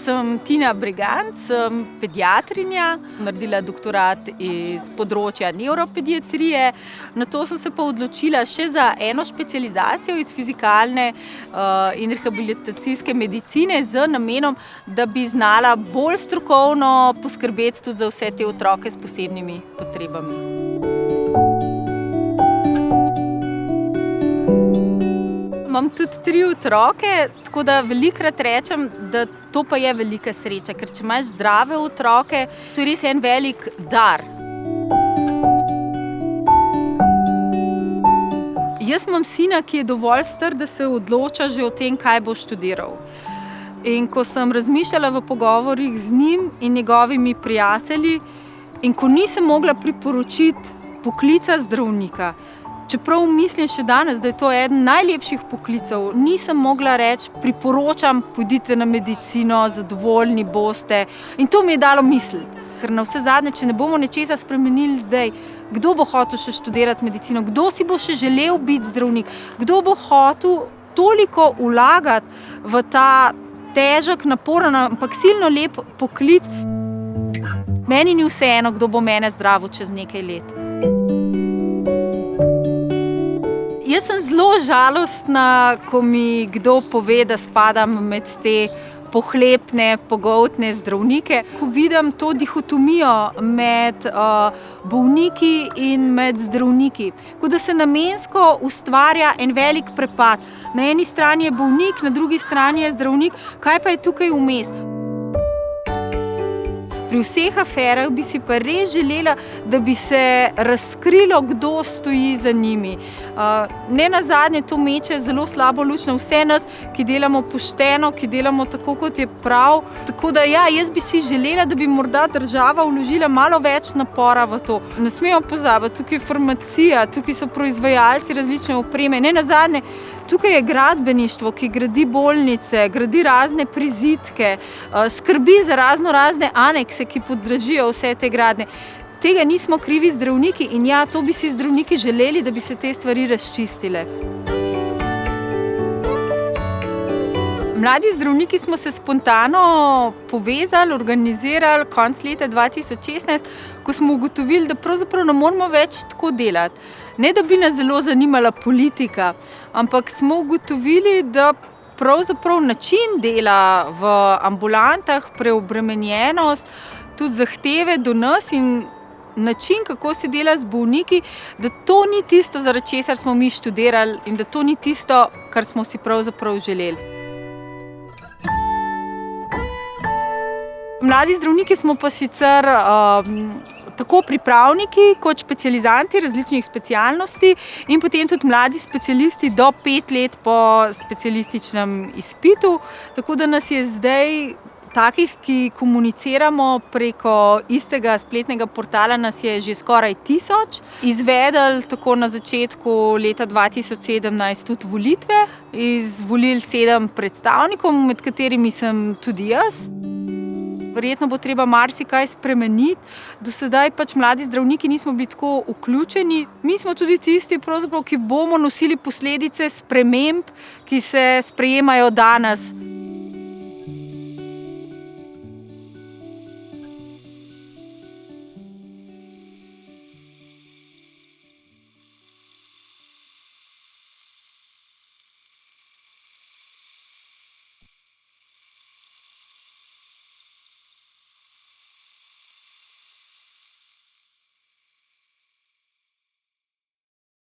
Sem Tina Brigant, sem pediatrinja, naredila doktorat iz področja nevropediatrije. Nato sem se pa odločila še za eno specializacijo iz fizikalne in rehabilitacijske medicine z namenom, da bi znala bolj strokovno poskrbeti tudi za vse te otroke s posebnimi potrebami. Imam tudi 3 otroke, tako da velikokrat rečem, da to pa je velika sreča, ker če imaš zdrave otroke, to je res en velik dar. Jaz imam sina, ki je dovolj star, da se odloča že o tem, kaj bo študiral. In ko sem razmišljala v pogovorih z njim in njegovimi prijatelji in ko nisem mogla priporočiti poklica zdravnika, čeprav mislim še danes, da je to eden najlepših poklicev, nisem mogla reči, priporočam, pojdite na medicino, zadovoljni boste. In to mi je dalo misliti. Ker na vse zadnje, če ne bomo nečesa spremenili zdaj, kdo bo hotel še študirati medicino, kdo si bo še želel biti zdravnik, kdo bo hotel toliko vlagati v ta težek, naporen, ampak silno lep poklic. Meni ni vseeno, kdo bo mene zdravil čez nekaj let. Jaz sem zelo žalostna, ko mi kdo pove, da spadam med te pohlepne, pogoltne zdravnike. Ko vidim to dihotomijo med bolniki in med zdravniki. Kot da se namensko ustvarja en velik prepad. Na eni strani je bolnik, na drugi strani je zdravnik. Kaj pa je tukaj vmes? Pri vseh aferah bi si pa res želela, da bi se razkrilo, kdo stoji za njimi. Ne nazadnje to meče zelo slabo luč na vse nas, ki delamo pošteno, ki delamo tako, kot je prav. Tako da ja, jaz bi si želela, da bi morda država vložila malo več napora v to. Ne smemo pozabiti, tukaj je farmacija, tukaj so proizvajalci različne opreme. Ne nazadnje, tukaj je gradbeništvo, ki gradi bolnice, gradi razne prizidke, skrbi za razne anekse, ki podražijo vse te gradnje. Tega nismo krivi zdravniki in ja, to bi si zdravniki želeli, da bi se te stvari razčistile. Mladi zdravniki smo se spontano povezali, organizirali konec leta 2016, ko smo ugotovili, da pravzaprav ne moramo več tako delati. Ne, da bi nas zelo zanimala politika, ampak smo ugotovili, da pravzaprav način dela v ambulantah, preobremenjenost, tudi zahteve do nas in način, kako se dela z bolniki, da to ni tisto, zaradi česar smo mi študirali in da to ni tisto, kar smo si pravzaprav želeli. Mladi zdravniki smo pa sicer tako pripravniki kot specializanti različnih specialnosti in potem tudi mladi specialisti do 5 let po specialističnem izpitu. Tako da nas je zdaj takih, ki komuniciramo preko istega spletnega portala, nas je že skoraj 1000. Izvedli tako na začetku leta 2017 tudi volitve, izvolili 7 predstavnikov, med katerimi sem tudi jaz. Verjetno bo treba marsikaj spremeniti. Do sedaj pač mladi zdravniki nismo bili tako vključeni. Mi smo tudi tisti, ki bomo nosili posledice sprememb, ki se sprejemajo danes.